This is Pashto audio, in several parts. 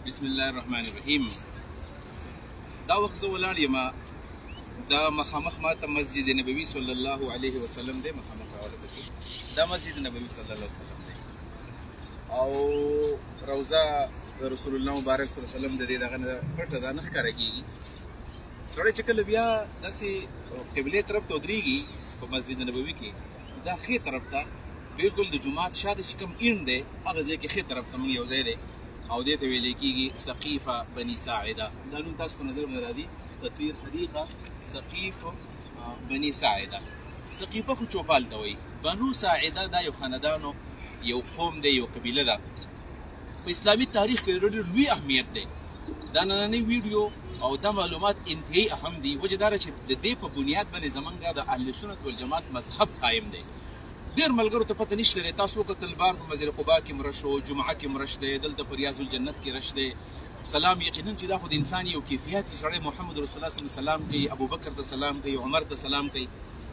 بسم الله الرحمن الرحیم. دا وخت زه ولاړ یم، دا مخامخ ماته مسجد نبوي صلی الله علیه وسلم دی، مخامخ راوړل پکې دا مسجد نبوي صلی الله علیه وسلم دی او روضه رسول الله مبارک صلی الله علیه وسلم د دې دغه نه پټه دا نه ښکاره کېږي. سړی چې کله بیا داسې قبلې طرف ته ودرېږي په مسجد نبوي کې، دا ښې طرف ته بالکل د جومات شاته چې کوم اینډ دی هغه ځای کې ښې طرف ته موږ یو ځای دی او دې ته ویل کېږي سقیفه بني ساعده. دا نوم تاسو په نظر باندې راځي، تطویر حدیقه سقیف بني ساعده. سقیفه خو چوپال ته وایي، بنو ساعده دا یو خاندانو یو قوم دی، یو قبیله ده. په اسلامي تاریخ کې ډېر لوی اهمیت دی. دا نننۍ ویډیو او دا معلومات انتهایی اهم دي، وجه دا چې د دې په بنیاد باندې زمونږ د اهل سنت والجماعت مذهب قایم دی. ډېر ملګرو ته پته نشته دی، تاسو وکتل بار په مسجد قبا کې مړه شو، جمعه کې مړه دی، دلته په ریاض الجنت کې رش دی. سلام یقینا چې دا خو د انسان یو کیفیت سړی محمد رسول الله صلی الله علیه وسلم سلام کوي، ابوبکر ته سلام کوي، عمر ته سلام کوي.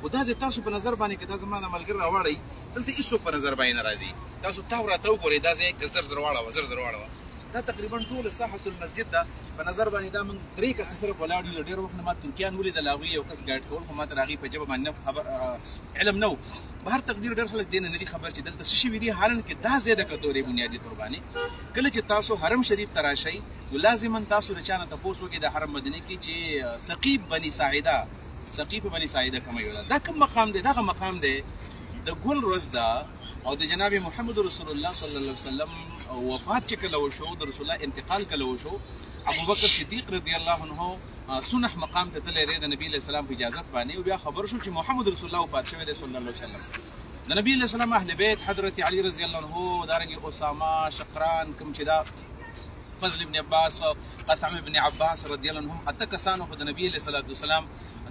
خو دا چې تاسو په نظر باندې که دا زما د ملګري راوړئ دلته هېڅوک په نظر باندې نه راځي. تاسو تاو راته وګورئ دا ځای که زر زر واړوه زر زر واړوه، دا تقریبا ټوله ساحة المسجد ده. په نظر باندې دا موږ درې کسه صرف ولاړ یو. ډېر وخت نه ما ترکیان ولیدل، هغوی یو کس ګایډ کول، خو ما تر هغې په ژبه باندې خبر علم نه و. په هر تقدیر ډېر خلک دې نه نه دي خبر چې دلته څه شوي دي. حالان کې دا ځای د کتو دی بنیادي طور باندې. کله چې تاسو حرم شریف ته راشئ نو لازما تاسو د چا نه تپوس وکړئ د حرم مدینه کې چې سقیف بني ساعده، سقیف بني ساعده کومه یو ده. دا کوم مقام دی؟ دغه مقام دی د ګل ورځ ده او د جناب محمد رسول الله صلی الله علیه وسلم وفات چې کله وشو، د رسول الله انتقال کله وشو، ابوبکر صدیق رضی الله عنه سنح مقام ته تللی دی د نبي علیه السلام په اجازت باندې، او بیا خبر شو چې محمد رسول الله وفات شوی دی صلی الله علیه وسلم. د نبي علیه السلام اهل بیت حضرت علی رضی الله عنه، دارنګې اسامه، شقران، کوم چې دا فضل ابن عباس او قثعم ابن عباس رضی الله عنهم، اته کسانو خو د نبي علیه السلام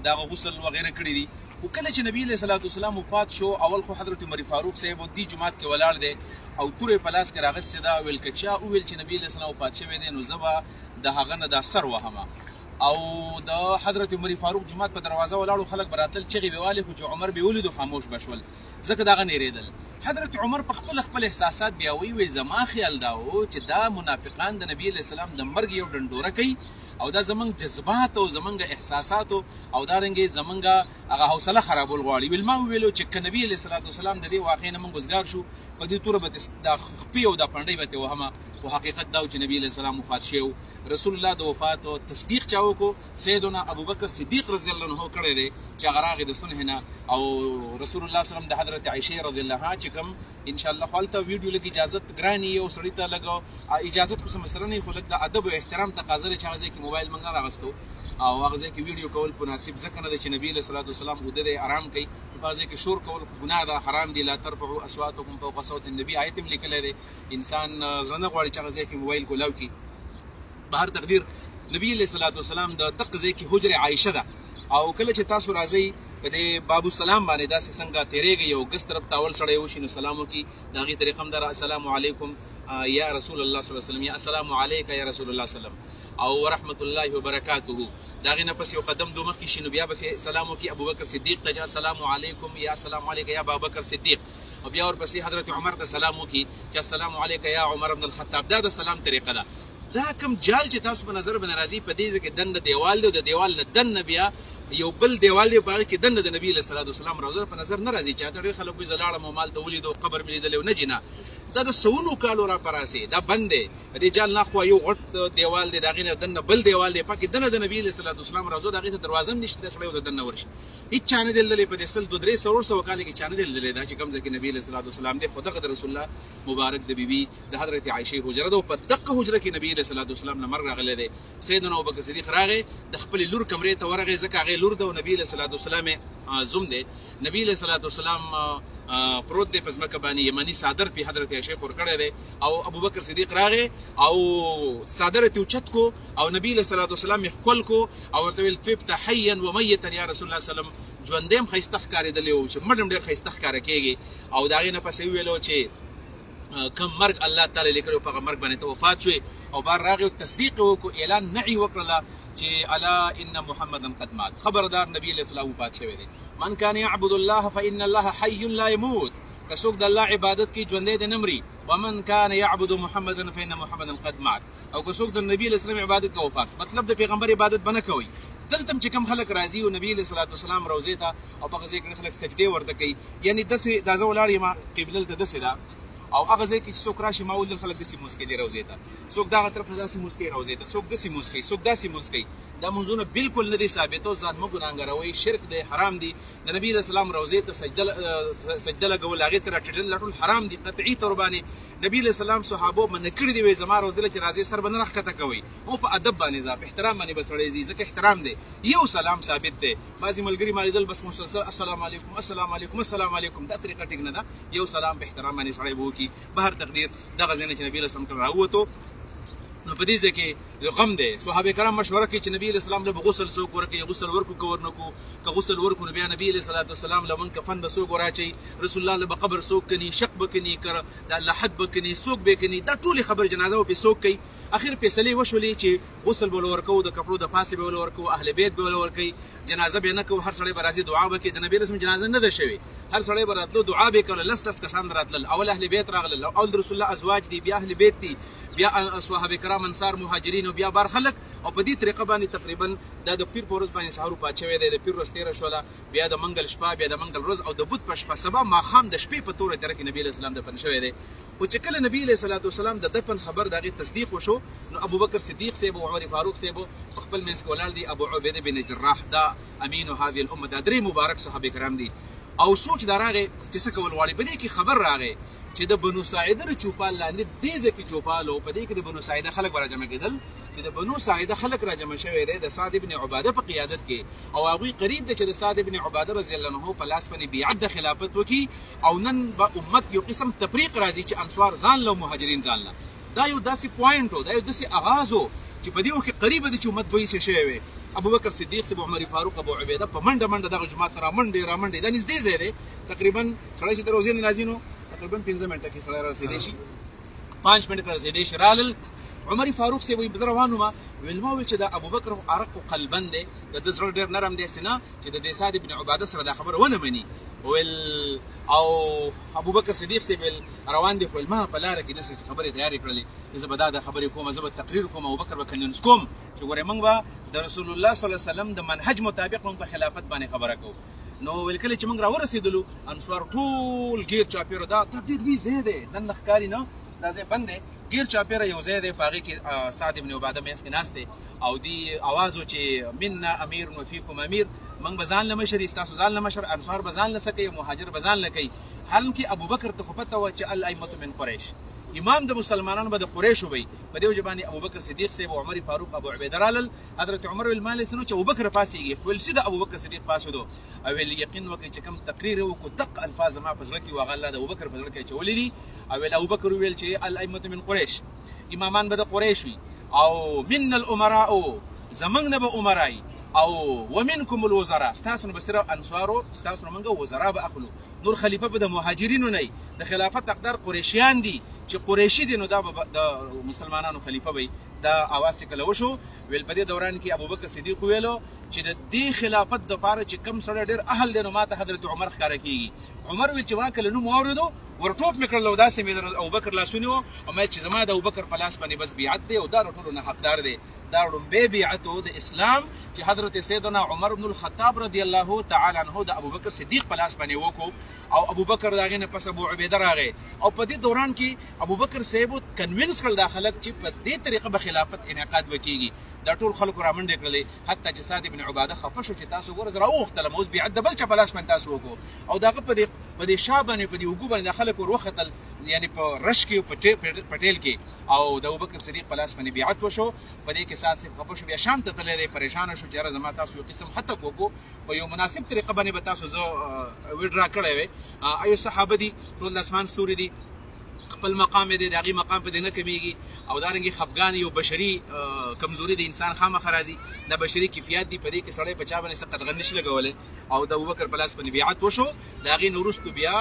دغه غسل وغیره کړي دي. خو کله چې نبی علیه السلام وفات شو، اول خو حضرت عمر فاروق صاحب دې جومات کې ولاړ دی او تورې په لاس کې راغستې ده. ویل که چا وویل چې نبی علیه السلام وفات شوی دی نو زه به د هغه نه دا سر وهمه. او د حضرت عمر فاروق جومات په دروازه ولاړو، خلک به راتلل چغې به والې، خو چې عمر به یې ولیدو خاموش به شول، ځکه د هغه نېرېدل. حضرت عمر په خپل احساسات بیا وایي زما خیال دا و چې دا منافقان د نبی علیه السلام د مرګ یو ډنډوره کوي او دا زمونږ جذبات او زمونږ احساسات او دارنګې زمونږ هغه حوصله خرابول غواړي. ویل ما وویلو چې که نبي علیه السلام د دې واقعې نه موږ وزګار شو، په دې توره به دا خپې او دا پنډۍ به ترې وهمه. خو حقیقت دا و چې نبي علیه السلام وفات شوی. رسول الله د وفات تصدیق چا وکړو؟ سیدنا ابوبکر صدیق رضی الله عنه کړی دی چې هغه راغی د صلح نه. او رسول الله صلی الله علیه وسلم د حضرت عایشې رضی الله عنها چې کوم انشاءالله خو هلته ویډیو لږ اجازت ګران یي او سړي ته لږ اجازت خو څه مسله نه، خو لږ د ادب او احترام تقاضا لري چې هغه ځای کې موبایل موږ نه راغستو او هغه ځای کې ویډیو کول مناسب ځکه نه دی چې نبي علیه السلام اوده دی آرام کوي. په هغه ځای کې شور کول ګناه ده، حرام دی. لا ترفعوا اصواتکم فوق صوت النبي آیت هم لیکلی دی. انسان زړه نه غواړي چې هغه ځای کې موبایل کولاو کړي. په هر تقدیر نبي علیه السلام د دغه ځای کې حجر عایشه ده. او کله چې تاسو راځئ په دې باب السلام باندې داسې څنګه تېرېږئ، یو ګس طرف ته اول سړی وشي نو سلام وکړي. د هغې طریقه هم ده، السلام علیکم یا رسول الله صلی الله علیه وسلم، یا السلام علیک یا رسول الله صلی الله علیه وسلم، او ورحمت الله وبرکاته. د هغې نه پس یو قدم دو مخکې شي نو بیا بس سلام وکړي ابوبکر صدیق ته، السلام علیکم یا السلام علیک یا ابابکر صدیق، او بیا ورپسې حضرت عمر ته سلام وکړي چې السلام علیک یا عمر بن الخطاب. دا د سلام طریقه ده. دا کوم جال چې تاسو په نظر باندې راځي، په دې ځای کې دننه دیوال دی او د دیوال نه دننه بیا یو بل دیوال دی، په هغې کې دننه د نبي علیه السلام روضه په نظر نه راځي. چاته ډېر خلک وایي زه لاړم او مالته ولیدو قبر مې لیدلی و، نه جنه دا د سونو کالو را پراسې دا بند دی. د دې جال ناخوا یو غټ دیوال دی، د هغې نه دننه بل دیوال دی، پکې دننه د نبي علیه السلام روضه، د هغې ته دروازه هم نشته، سړی ورته دننه ورشي. هېڅ چا نه دی لیدلی په دې 200-300 کال کې چا نه دی لیدلی دا چې کوم ځای کې نبي علیه السلام دی. خو دغه د رسول الله مبارک د بیبي د حضرت عایشې حجره ده او په دغه حجره کې نبي علیه السلام نه مرګ راغلی دی. سیدنا ابوبکر صدیق راغی د خپلې لور کمرې ته ورغی، ځکه هغې لور ده او نبي علیه السلام زوم دی. نبي علیه السلام پروت دی په ځمکه باندې، یمني صادر پې حضرت عایشې خور کړی دی او ابوبکر صدیق راغی او صادر یې اوچت کو او نبي علیه السلام یې ښکل کو او ورته ویل طبت حیا ومیتا یا رسول الله صلی الله علیه وسلم، ژوندی هم ښایسته ښکارېدلی و چې مړ هم ډېر ښایسته ښکاره کېږي. او د هغې نه پس یې وویلو چې کم مرګ الله تعالی لیکلو په هغه مرګ باندې ته وفات شوې. او بار راغی او تصدیق یې وکړو، اعلان نعي وکړله چې الا ان محمدا قد مات، خبردار نبی علیه السلام وفات شوی دی. من کان یعبد الله فان الله حی لا یموت. که څوک د الله عبادت کوي ژوندی دی نه مري ومن کان یعبد محمدا فإن محمدا قد مات او که څوک د نبي علیه السلام عبادت کوي وفات مطلب د پیغمبر عبادت به نه کوئ دلته هم چې کوم خلک راځي او نبي علیه الصلاة والسلام روضې ته او په هغه ځای کې خلک سجدې ورته کوي یعنې داسې دا زه ولاړ یم قبله دلته داسې ده او هغه ځای کې چې څوک راشي ما ولیدل خلک داسې مونځ کوي دې روضې ته څوک دغه طرف نه داسې مونځ کوي روضې ته څوک داسې مونځ کوي څوک داسې مونځ کوي دا منځونه بالکل نه دي ثابت او ځان مه ګناهګاروئ شرک دی حرام دي د نبي علیه السلام روضې ته سجده لګول هغې ته راټیټل دا ټول حرام دي قطعي طور باندې نبي علیه السلام صحابو منع کړي دي وایي زما روضې له چې راځئ سر به نه راښکته کوئ او په ادب باندې ځه په احترام باندې به سړی ځي ځکه احترام دی یو سلام ثابت دی بعضې ملګري ما لیدل بس مسلسل السلام علیکم السلام علیکم السلام علیکم دا طریقه ټیک نه ده یو سلام په احترام باندې سړی به وکړي بهر تقدیر دغه ځای نه چې نبي علیه السلام کله راووتو نو په دې ځای کې غم دی صحابه کرام مشوره کوي چې نبي علیه السلام له غسل څوک ورکوي غسل ورکو که ورنکو که غسل ورکو نو بیا نبي علیه الصلاة والسلام له من کفن به څوک وراچوي رسول الله له به قبر څوک کني شق به کني که د لحد به کني څوک به کني دا ټولې خبرې جنازه به پرې څوک کوي اخر فیصلې وشولې چې غسل به له ورکوو د کپړو د پاسې به له ورکوو اهل بیت به له ورکوي جنازه به نه کوو هر سړی به راځي دعا به کوي د نبي رسم جنازه نه ده شوې هر سړی به راتلو دعا به یې کوله لس لس کسان به راتلل اول اهل بیت راغلل اول د رسول الله ازواج دي بیا اهل بیت دي بیا صحابه کرام انصار مهاجرین او بیا بار خلک او په دې طریقه باندې تقریبا دا د پیر په ورځ باندې سهار وپات شوی دی د پیر ورځ تېره شوله بیا د منګل شپه بیا د منګل ورځ او د بت په شپه سبا ماښام د شپې په توره تیره کې نبي علیه السلام دفن شوی دی خو چې کله نبي علیه الصلاة والسلام د دفن خبر د هغې تصدیق وشو نو ابوبکر صدیق صاحب او عمر فاروق صاحب په خپل منځ کې ولاړ دي ابو عبیده بن جراح دا امین هذه الامه دا درې مبارک صحابه کرام دي او سوچ دا راغی چې څه کول غواړي په دې کې خبر راغی چې د بنو ساعده د چوپال لاندې دې ځای کې چوپال و په دې کې د بنو ساعده خلک به راجمع کېدل چې د بنو ساعده خلک راجمع شوی دی د سعد بن عباده په قیادت کې او هغوی قریب دی چې د سعد بن عباده رضی الله عنه په لاس باندې بیعت د خلافت وکړي او نن به امت یو قسم تفریق راځي چې انصار ځان له مهاجرین ځان له دا یو داسې پوینټ و دا یو داسې آغاز و چې په دې وخت کې قریبه دی چې امت دوی څه شوی وي ابوبکر صدیق صاحب عمر فاروق ابو عبیده په منډه منډه دغه جومات ته رامنډې دا نږدې ځای دی تقریبا سړی چې د روضې نه راځي نو تقریبا 15 منټه کې سړی رارسېدی شي 5 منټه کې رارسېدی شي رالل عمر فاروق صاحب وایي زه روان وم ویل ما ویل چې د ابوبکر ارق قلبا دی د ده زړه ډېر نرم دی سینه چې د دې سعد بن عباده سره دا خبره ونه مني ویل او ابوبکر صدیق صاحب روان دی خو ما په لاره کې داسې خبرې تیارې کړلې چې زه به دا خبرې کوم زه به تقریر کوم ابوبکر به کنفرنس کوم چې ګورې موږ به د رسول الله صلی الله علیه وسلم د منهج مطابق موږ په خلافت باندې خبره کوو نو ویل کله چې موږ راورسېدلو انصار ټول ګیر چاپېره دا ډېر لوی ځای دی نن ښکاري نه دا ځای بند دی ګیر چاپېره یو ځای دی په هغې کې سعد بن عباده منځ کې ناست دی او دی اواز و چې منا امیر وفیکم امیر موږ به ځان له مشر یي ستاسو ځان له مشر انصار به ځان له څه کوي مهاجر به ځان له کوي حالانکې ابوبکر ته خو پته وه چې الائمة من قریش امام د مسلمانانو به د قریشو وی په دې وجه باندې ابوبکر صدیق صاحب او عمر فاروق ابو عبیده رالل حضرت عمر ویل ما لیسنو چې ابوبکر پاسېږي خو ویل سیده ابوبکر صدیق پاسېدو او ویل یقین وکړئ چې کوم تقریر یې وکړو دق الفاظ زما په زړه کې وو هغه الله د ابوبکر په زړه کې اچولي دي او ویل ابوبکر وویل چې الائمة من قریش امامان به د قریش وي او منا الامراء زموږ نه به عمرای او ومنکم الوزراء ستاسو نه به صرف انصارو ستاسو نه موږ وزرا به اخلو نور خلیفه به د مهاجرینو نه د خلافت حقدار قریشیان دي چې قریشي دي نو دا به د مسلمانانو خلیفه وي دا اواز چې کله وشو ویل په دې دوران کې ابوبکر صدیق ویلو چې د دې خلافت دپاره چې کم سړی ډېر اهل دی نو ما ته حضرت عمر ښکاره کېږي عمر ویل چې ما کله نوم واورېدو ورټوپ مې کړل او داسې مې د ابوبکر لاس ونیو او ما چې زما د ابوبکر په لاس باندې بس بیعت دی او دا د ټولو نه حقدار دی دا لومبی بیعت و د اسلام چې حضرت سیدنا عمر بن الخطاب رضی الله تعالی عنه د ابوبکر صدیق په لاس باندې وکړو او ابوبکر د هغې نه پس ابو عبیده راغی او په دې دوران کې ابوبکر صاحب کنوینس کړل دا خلک چې په دې طریقه به خلافت انعقاد وکړي دا ټول خلکو رامنډې کړلې حتی چې سعد بن عباده خفه شو چې تاسو ګوره زه راوغوښتلم اوس بیعت د بل چا په لاس باندې تاسو وکړو او د هغه په دې شا باندې په دې اوږو باندې دا خلک ور وختل یعنې په رش کې په ټیل کې او د ابوبکر صدیق په لاس باندې بیعت وشو په دې کې سعد صاحب خفه شو بیا شام ته تللی دی پریشانه شو چې یاره زما تاسو یو قسم حتک وکړو په یو مناسب طریقه باندې به تاسو زه ویډرا کړی وی ایو صحابه دي ټول د اسمان ستوري دي خپل مقام دی د هغې مقام په دې نه کمیږي او دارنګې خفګان یو بشري کمزوري د انسان خامخا راځي دا بشري کیفیت دي په دې کې سړی په چا باندې څه قدغن نشي لګولی او د ابوبکر په لاس باندې بیعت وشو د هغې نه وروستو بیا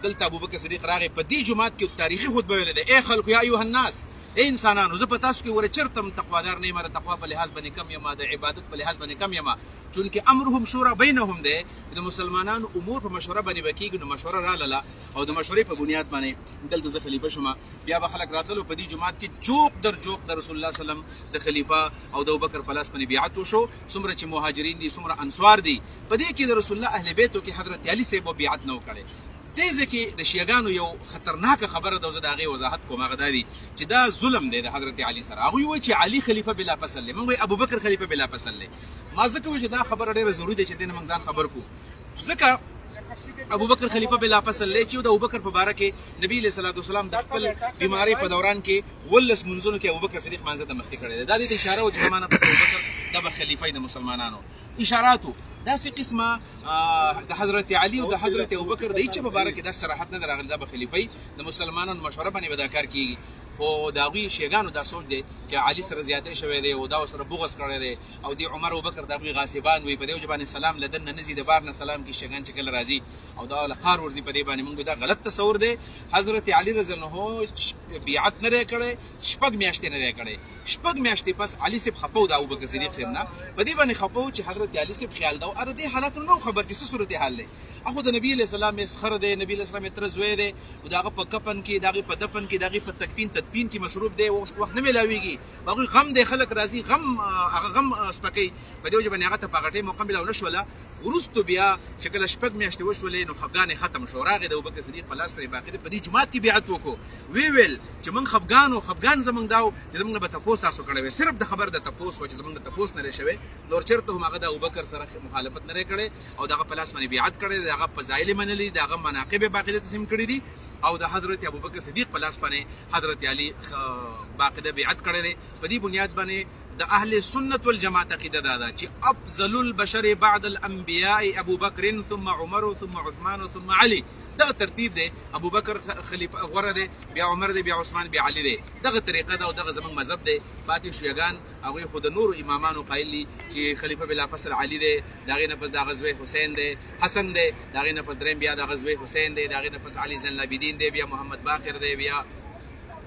دلته ابوبکر صدیق راغی په دې جومات کې تاریخي خطبه ویلې ده ای خلکو یا ایها الناس اے انسانانو زه په تاسو کې ورې چېرته هم تقوادار نه یم د تقوا په لحاظ باندې کم یم د عبادت په لحاظ باندې کم یم چونکې امرهم شورا بینهم دی د مسلمانانو امور په مشوره باندې به کېږي نو مشوره راغله او د مشورې په بنیاد باندې دلته زه خلیفه شوم بیا به خلک راتللو په دې جومات کې جوق در جوق د رسول الله وسلم د خلیفه او د ابوبکر په لاس باندې بیعت وشو څومره چې مهاجرین دي څومره انصار دي په دې کې د رسول الله اهل بیتو کې حضرت علي صاحب بیعت نه وکړی دې ځای کې د شیعګانو یو خطرناکه خبره ده زه د هغې وضاحت کوم هغه دا دی چې دا ظلم دی د حضرت علي سره هغوی وایي چې علي خلیفه بلا فصل دی موږ وایي ابوبکر خلیفه بلا فصل دی ما ځکه وایي چې دا خبره ډېره ضروري دی چې دې نه موږ ځان خبر کړو ځکه ابوبکر خلیفه بلا فصل دی چې د ابوبکر په باره کې نبي علیه صلات وسلام د خپل بیمارۍ په دوران کې 18 منځونو کې ابوبکر صدیق مانځه ته مخکې کړی دی دا دې ته اشاره وه چې زما نه پس ابوبکر دا به خلیفه د مسلمانانو اشاراتو داسې قسمه د حضرت علي او د حضرت ابوبکر د هیچ په باره کې دا صراحت نه ده راغلی دا به خلیفه د مسلمانانو مشوره باندې به دا کار کېږي خو د هغوی شیعګانو دا سوچ دی چې علي سره زیاتی شوی دی او دا ورسره بغض کړی دی او د عمر ابوبکر د هغوی غاصبان وي په دې وجه باندې سلام له دننه نه ځي د بار نه سلام کې شیعګان چې کله راځي او دا له قار ورځي په دې باندې موږ دا غلط تصور دی حضرت علي رضی الله عنه بیعت نه دی کړی 6 میاشتې نه دی کړی 6 میاشتې پس علي صاحب خفه و د ابوبکر صدیق صاحب نه په دې باندې خفه و چې حضرت علي صاحب خیال ده او اره دې حالاتو نه خبر چې څه صورتحال دی اخو د نبي علیه السلام اسخر دی نبي علیه السلام تر زوی دی او د هغه په کفن کې د هغې په دفن کې د هغې په تدفین کې مصروف دی وخت نه میلاویږي هغوی غم دی خلک راځي هغه غم سپکوي په دې وجه باندې هغه ته په هغه ټایم موقع میلاو نه شوله وروستو بیا چې کله 6 میاشتې وشولې نو خفګان یې ختم شو راغی د ابوبکر صدیق په لاس پرې باقي دی په دې جومات کې بیعت وکړو ویل چې موږ خفګان زموږ دا و چې زموږ نه به تپوس تاسو کړی وی صرف د خبر د تپوس و چې زموږ د تپوس نه دی شوی نور چېرته هم هغه د ابوبکر سره مخالفت نه دی کړی او د هغه په لاس باندې بیعت کړی دی د هغه فضایل یې منلي د هغه مناقب یې باقاعده تسلیم کړي دي او د حضرت ابوبکر صدیق په لاس باندې حضرت علي باقاعده بیعت کړی دی په دې بنیاد باندې د اهل سنت والجماعت عقیده دا ده چې افضل البشر بعد الانبیاء ابو بکر ثم عمر ثم عثمان ثم علي دغه ترتیب دی ابوبکر خلیفه غوره دی بیا عمر دی بیا عثمان بیا علي دی دغه طریقه ده او دغه زموږ مذهب دی پاتې شیعګان هغوی خو د نورو امامانو قایل دي چې خلیفه بلا فصل علي دی د هغې نه پس د هغه زوی حسین دی حسن دی د هغې نه پس دریم بیا د هغه زوی حسین دی د هغې نه پس علي زین العابدین دی بیا محمد باقر دی بیا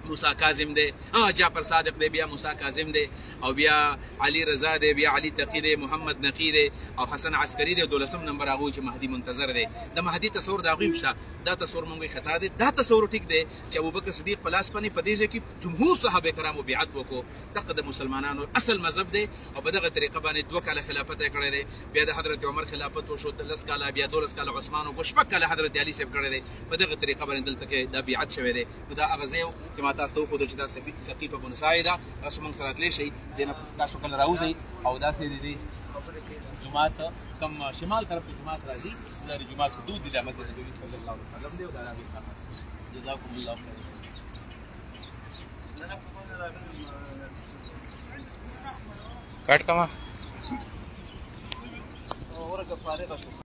موسی کاظم دی جعفر صادق دی بیا موسی کاظم دی او بیا علي رضا دی بیا علي تقي دی محمد نقي دی او حسن عسکري دی 12 نمبر هغوی چې مهدي منتظر دی د مهدي تصور د هغوی شته دا تصور موږ خطا دی دا تصور ټیک دی چې ابوبکر صدیق په لاس باندې په دې ځای کې جمهور صحابه کرامو بیعت وکړو دغه د مسلمانانو اصل مذهب دی او په دغه طریقه باندې 2 کاله خلافت یې کړی دی بیا د حضرت عمر خلافت وشو 10 کاله بیا 12 کاله عثمان او 6 کاله حضرت علي صاحب کړی دی په دغه طریقه باندې دلته کې دا بیعت شوی دی نو دا هغه ځای چې ما تاسو ته وښودل چې دا سقیفه بن ساعده تاسو موږ سره تللی شئ دې نه پس تاسو کله راوځئ او داسې د جومات کم شمال طرف کې جومات راځي دا د جومات حدود دي د مسجد نبوي صلی الله علیه وسلم دی او د هغې څخه جزاکم الله خیر کټ کما ورګه فارغه شو